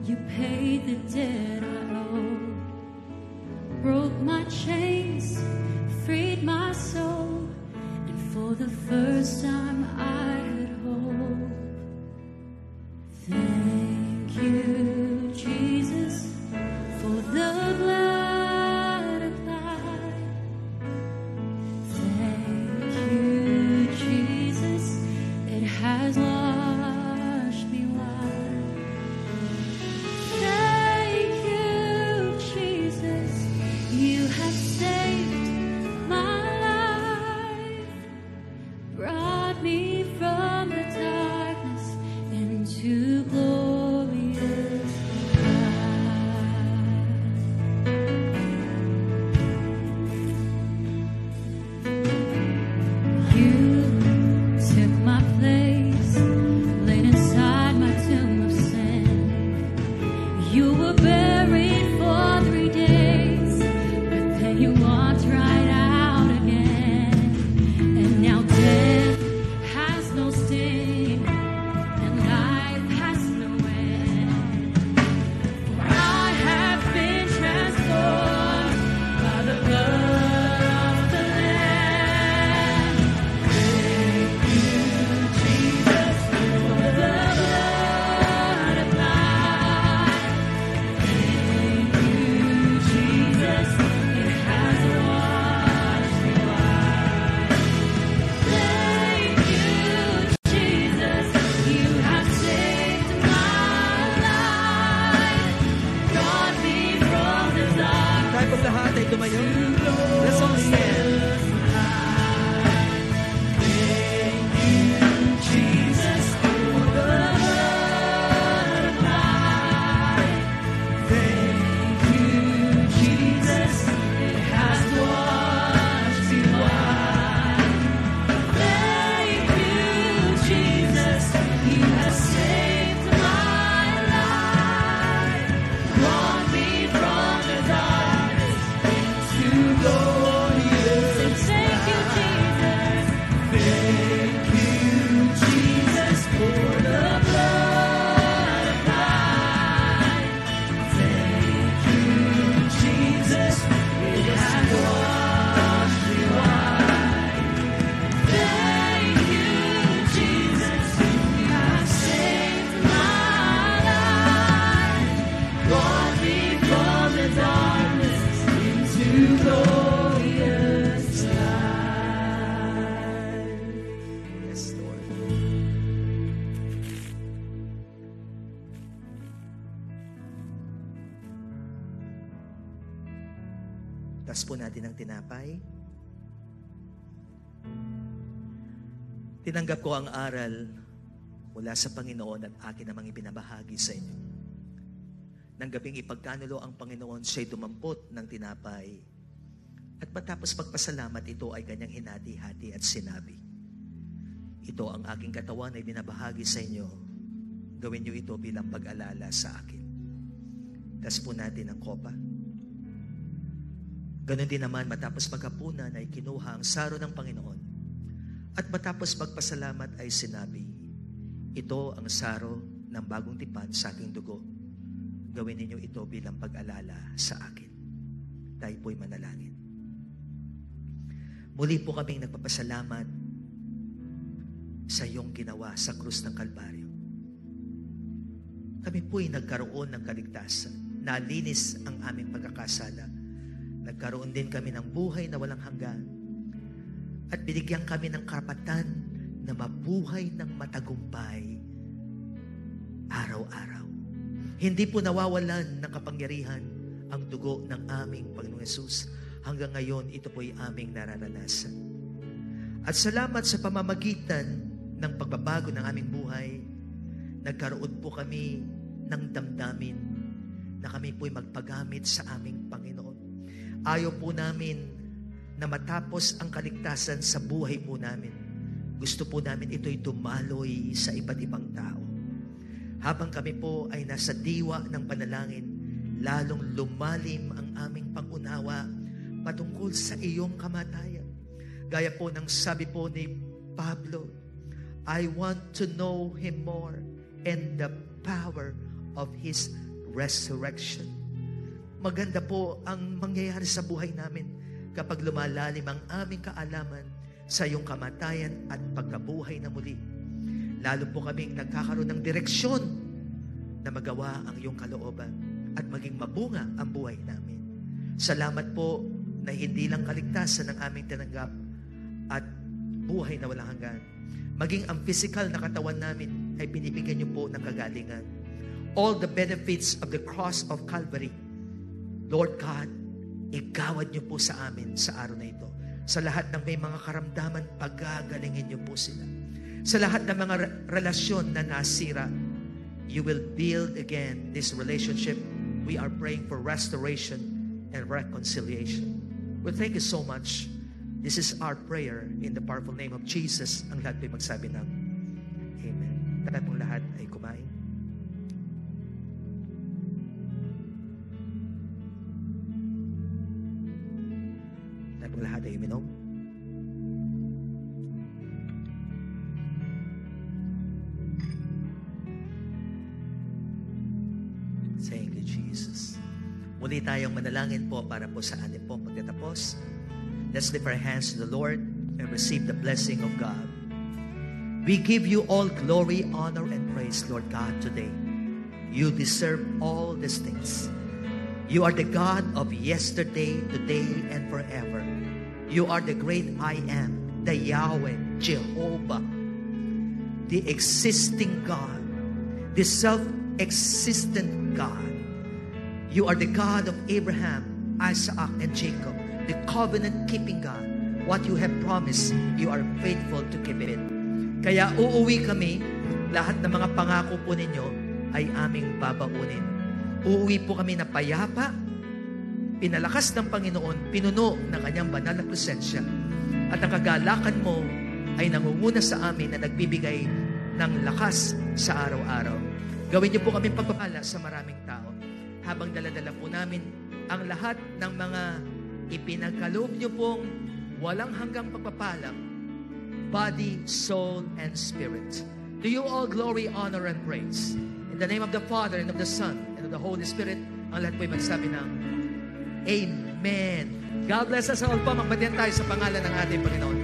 S4: you paid the debt I owed, broke my chains, freed my soul, and for the first time I had hope. Thank you, Jesus, for the blood applied. Thank you, Jesus, it has washed me white. Thank you, Jesus, you have saved my life, brought me from the darkness into glorious light. You took my place, laid inside my tomb of sin. You were buried for 3 days, but then you walked right out again. And now death has no sting, and life has no end. For I have been transformed by the blood of the Lamb. Thank you, Jesus, for the blood applied. Thank you, Jesus, it has washed me white. Thank you, Jesus, you have saved my life, brought me from the dark.
S3: Tayo pong lahat ay tumayo. Let's all stand.
S4: Jesus, for the blood applied. Thank you, Jesus, it has washed me white. Thank you, Jesus, you have saved my life, brought me from the darkness into glorious. And thank you, Jesus. Thank you, Jesus, for the blood applied. Thank you, Jesus, it has washed me white. Thank you, Jesus, you have saved my life, brought me from the darkness into glorious light.
S3: Yes, Lord. Tas po natin ang tinapay. Tinanggap ko ang aral mula sa Panginoon at akin namang ibinabahagi sa inyo. Nang gabing ipagkanulo ang Panginoon, siya'y dumampot ng tinapay. At matapos magpasalamat, ito ay kanyang hinati-hati at sinabi, ito ang aking katawan ay binabahagi sa inyo. Gawin niyo ito bilang pag-alala sa akin. Tas po natin ang kopa. Ganon din naman, matapos maghapunan ay kinuha ang saro ng Panginoon. At matapos magpasalamat ay sinabi, ito ang saro ng bagong tipan sa aking dugo. Gawin ninyo ito bilang pag-alala sa akin. Tayo po'y manalangin. Muli po kaming nagpapasalamat sa iyong ginawa sa krus ng Kalbaryo. Kami po'y nagkaroon ng kaligtasan. Nalinis ang aming pagkakasala. Nagkaroon din kami ng buhay na walang hanggan. At binigyan kami ng karapatan na mabuhay ng matagumpay araw-araw. Hindi po nawawalan ng kapangyarihan ang dugo ng aming Panginoong Hesus. Hanggang ngayon, ito po'y aming nararanasan. At salamat sa pamamagitan ng pagbabago ng aming buhay, nagkaroon po kami ng damdamin na kami po'y magpagamit sa aming Panginoon. Ayaw po namin na matapos ang kaligtasan sa buhay po namin, gusto po namin ito'y dumaloy sa iba't ibang tao. Habang kami po ay nasa diwa ng panalangin, lalong lumalim ang aming pangunawa patungkol sa iyong kamatayan. Gaya po ng sabi po ni Pablo, I want to know Him more and the power of His resurrection. Maganda po ang mangyayari sa buhay namin kapag lumalalim ang aming kaalaman sa iyong kamatayan at pagkabuhay na muli. Lalo po kaming nagkakaroon ng direksyon na magawa ang iyong kalooban at maging mabunga ang buhay namin. Salamat po na hindi lang kaligtasan ang aming tinanggap at buhay na walang hanggan. Maging ang physical na katawan namin ay binibigyan niyo po ng kagalingan. All the benefits of the cross of Calvary, Lord God, igawad niyo po sa amin sa araw na ito. Sa lahat ng may mga karamdaman, pagagalingin niyo po sila. Sa lahat ng mga relasyon na nasira, you will build again this relationship. We are praying for restoration and reconciliation. Well, thank you so much. This is our prayer in the powerful name of Jesus. Ang lahat ay magsabi ng Amen. Tayo pong lahat ay kumain. Tayo pong lahat ay uminom. Thank you, Jesus. Muli tayong manalangin po para po sa atin po pagtatapos. Let's lift our hands to the Lord and receive the blessing of God. We give you all glory, honor, and praise, Lord God, today. You deserve all these things. You are the God of yesterday, today, and forever. You are the great I am, the Yahweh, Jehovah, the existing God, the self-existent God. You are the God of Abraham, Isaac, and Jacob, the covenant-keeping God. What you have promised, you are faithful to keep it. Kaya uuwi kami, lahat ng mga pangako po ninyo ay aming babaunin. Uuwi po kami na payapa, pinalakas ng Panginoon, pinuno ng kanyang banal na presensya. At ang kagalakan mo ay nangunguna sa amin na nagbibigay ng lakas sa araw-araw. Gawin niyo po kami pagpapala sa maraming tao. Habang daladala po namin ang lahat ng mga ipinagkaloob niyo pong walang hanggang pagpapala, body, soul, and spirit. To you all glory, honor, and praise. In the name of the Father, and of the Son, and of the Holy Spirit, ang lahat po'y magsabi ng Amen. God bless us all po. Magpatiyan tayo sa pangalan ng ating Panginoon.